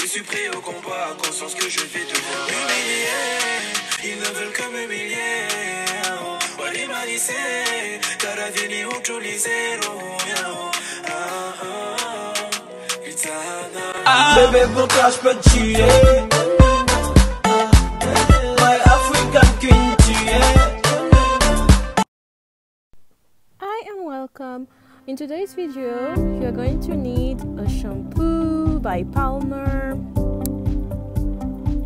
suis pris au combat, conscience que je vais devoir m'humilier. Ils ne veulent que m'humilier. Wali malise, karavini utulisero. Bébé, pour toi je peux te tuer. My African queen, tu es. Hi and welcome. In today's video, you're going to need a shampoo by Palmer,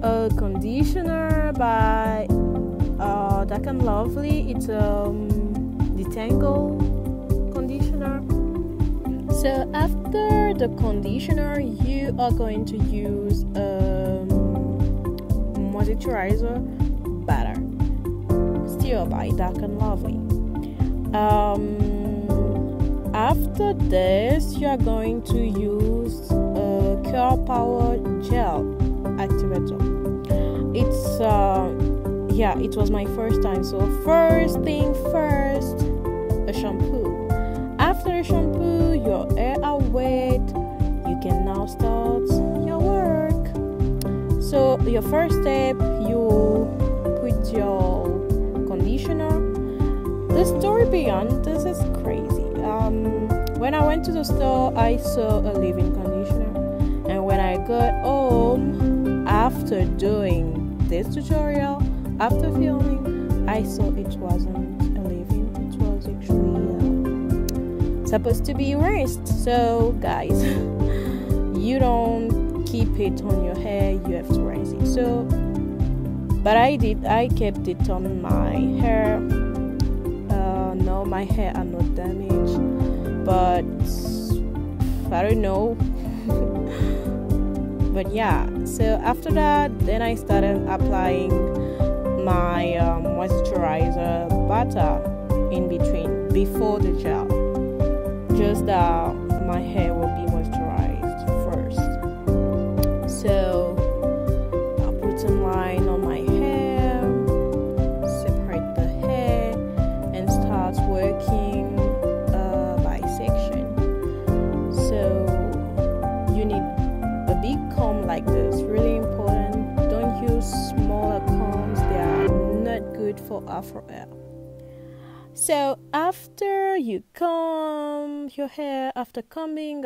a conditioner by Dark and Lovely. It's a detangle conditioner. So after the conditioner, you are going to use moisturizer butter, still by Dark and Lovely. After this, you are going to use a Curl Power Gel Activator. It was my first time. So first thing first, a shampoo. After the shampoo, your hair are wet. You can now start your work. So your first step, you put your conditioner. The story beyond this is crazy. When I went to the store, I saw a leave-in conditioner, and when I got home after doing this tutorial, after filming, I saw it wasn't a leave-in. It was actually supposed to be erased. So guys, you don't keep it on your hair, you have to erase it. So but I did. I kept it on my hair. No, my hair are not damaged, but I don't know. But yeah, so after that, then I started applying my moisturizer butter in between, before the gel, just that my hair will be moisturized first. So I'll put some line on my hair, separate the hair, and start working by section. So you need a big comb like this, really important. Don't use smaller combs, they are not good for afro hair. So after you comb your hair, after combing,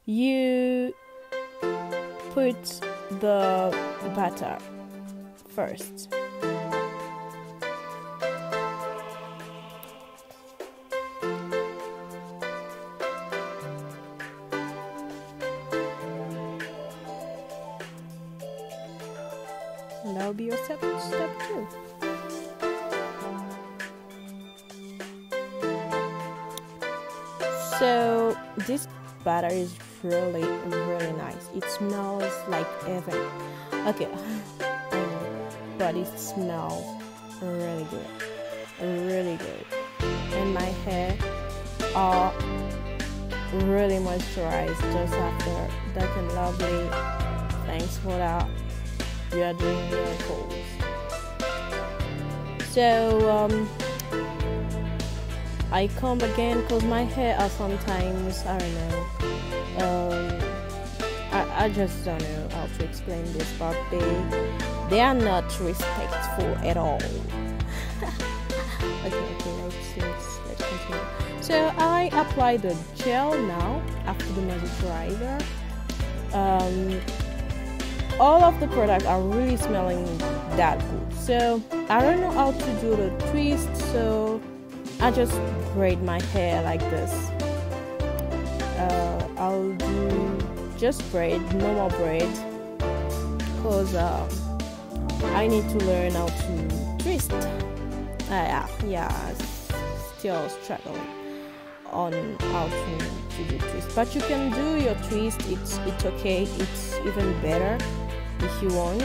you put the butter first. And that'll be your step 2. So this butter is really nice. It smells like heaven. Okay, I know, but it smells really good. And my hair are really moisturized just after Dark and Lovely. Thanks for that. You are doing miracles. So I comb again because my hair are sometimes, I don't know, I just don't know how to explain this, but they are not respectful at all. okay, let's continue. So I apply the gel now after the moisturizer. All of the products are really smelling that good. So I don't know how to do the twist, so I just braid my hair like this. I'll do just braid, no more braid, because I need to learn how to twist. Still struggling on how to do twist, but you can do your twist. It's okay. It's even better if you want,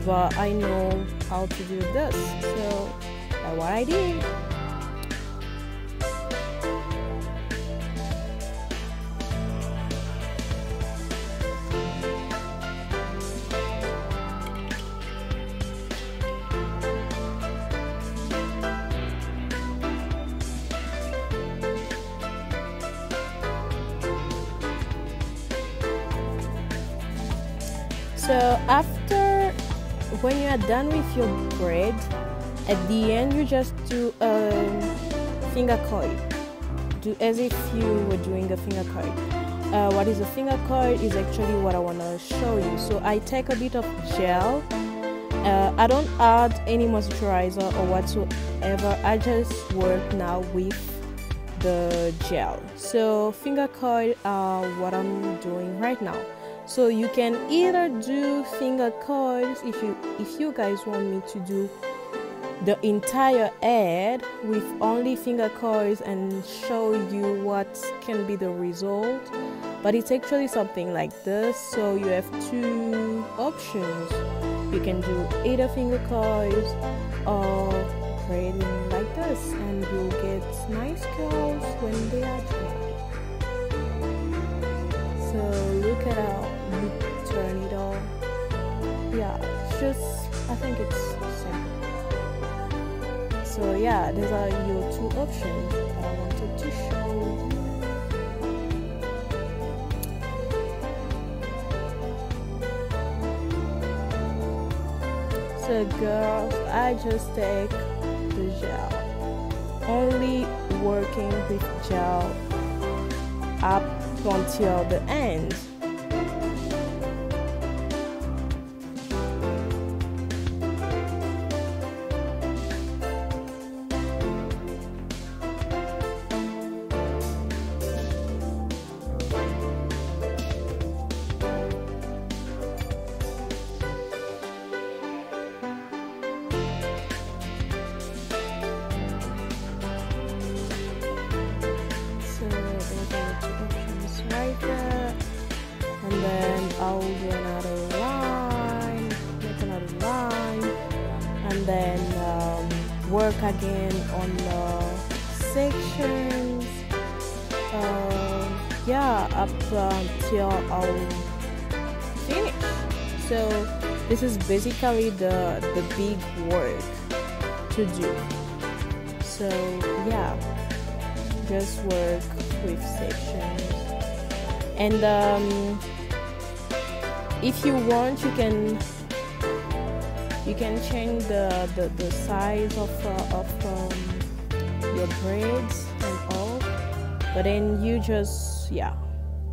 but I know how to do this, so that's what I did. So after, when you are done with your braid, at the end you just do a finger coil. Do as if you were doing a finger coil. What is a finger coil is actually what I want to show you. So I take a bit of gel. I don't add any moisturizer or whatsoever. I just work now with the gel. So finger coil are what I'm doing right now. So you can either do finger coils if you guys want me to do the entire head with only finger coils and show you what can be the result, but it's actually something like this. So you have two options. You can do either finger coils or braiding like this, and you'll get nice curls when they are dry. So look at how you turn it on. Yeah, it's just, I think it's simple. So yeah, these are your two options that I wanted to show you. So girls, I just take the gel, only working with gel up until the end. And then I'll do another line, make another line, and then work again on the sections. Yeah, up until I'll finish. So this is basically the big work to do. So yeah, just work with sections. And if you want, you can change the size of your braids and all, but then you just, yeah.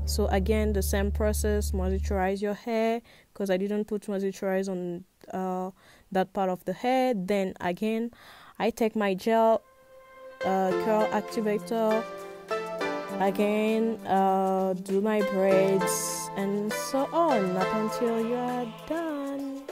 So again, the same process, moisturize your hair, because I didn't put moisturize on that part of the hair. Then again, I take my gel curl activator, again do my braids and so on up until you are done.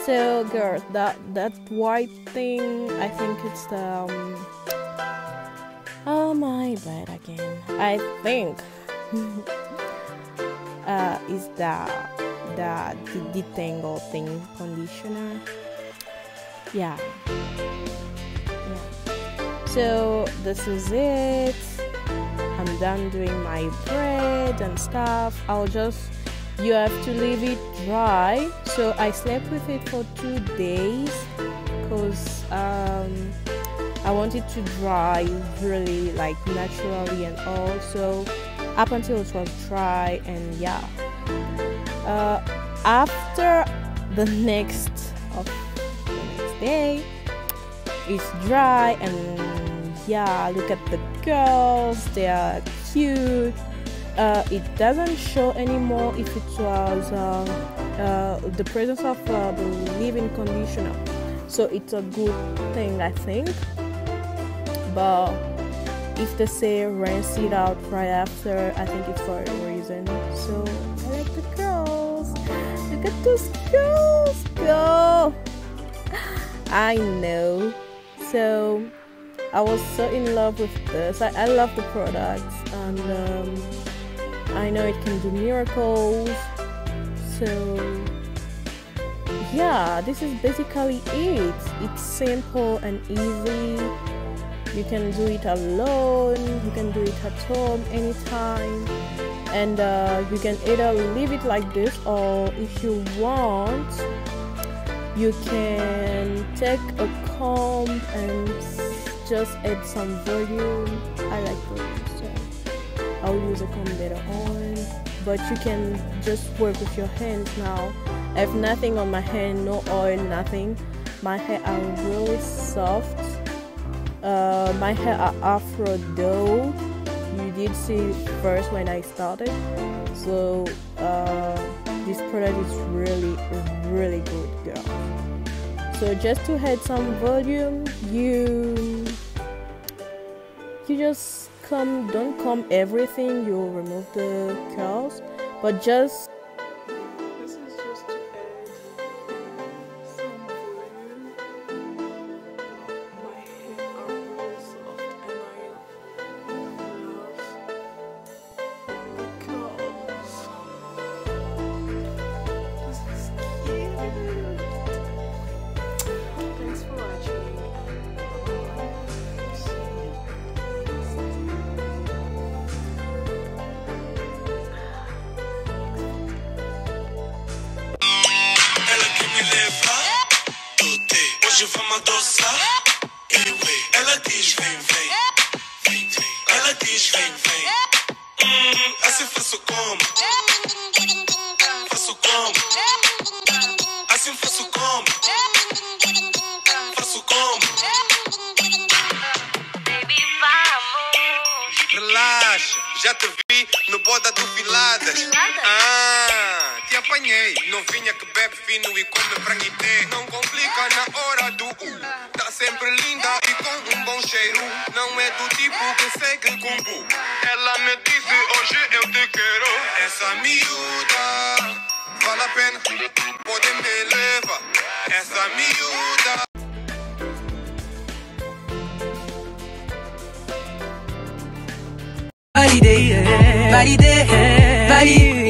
So girls, that white thing, I think it's the oh my bad again, I think is the detangle thing conditioner. Yeah. So this is it. I'm done doing my braid and stuff. You have to leave it dry. So I slept with it for 2 days because I want it to dry really like naturally and all. So up until it was dry, and yeah, after the next day it's dry, and yeah, look at the girls, they are cute. It doesn't show anymore if it was the presence of the leave-in conditioner, so it's a good thing, I think. But if they say rinse it out right after, I think it's for a reason. So I like the girls. Look at those girls go. I know. So I was so in love with this. I love the products, and I know it can do miracles. So yeah, this is basically it. It's simple and easy. You can do it alone, you can do it at home anytime, and you can either leave it like this, or if you want, You can take a comb and just add some volume. I like volume, so I'll use a comb later on. But you can just work with your hands now. I have nothing on my hand, no oil, nothing. My hair are really soft. My hair are afro though. You did see it first when I started. So this product is really good, girl. So just to add some volume, you just don't comb everything, you'll remove the curls, but just this is just to add some volume. My hair are really soft and I love the curls. This is cute. Thanks for watching. Hoje vamos adoçar. Ela diz vem, vem, vem, vem. Ela diz vem, vem. Assim faço como? Faço como? Assim faço como? Faço como? Baby, vamos. Relaxa, já te vi no boda do Filadas. Te apanhei. Novinha que bebe fino e come franguité. Não complica na hora do Tá sempre linda e com um bom cheiro. Não é do tipo que segue com bu. Ela me disse hoje eu te quero. Essa miúda vale a pena, pode me levar. Essa miúda. Validei, validei, validei.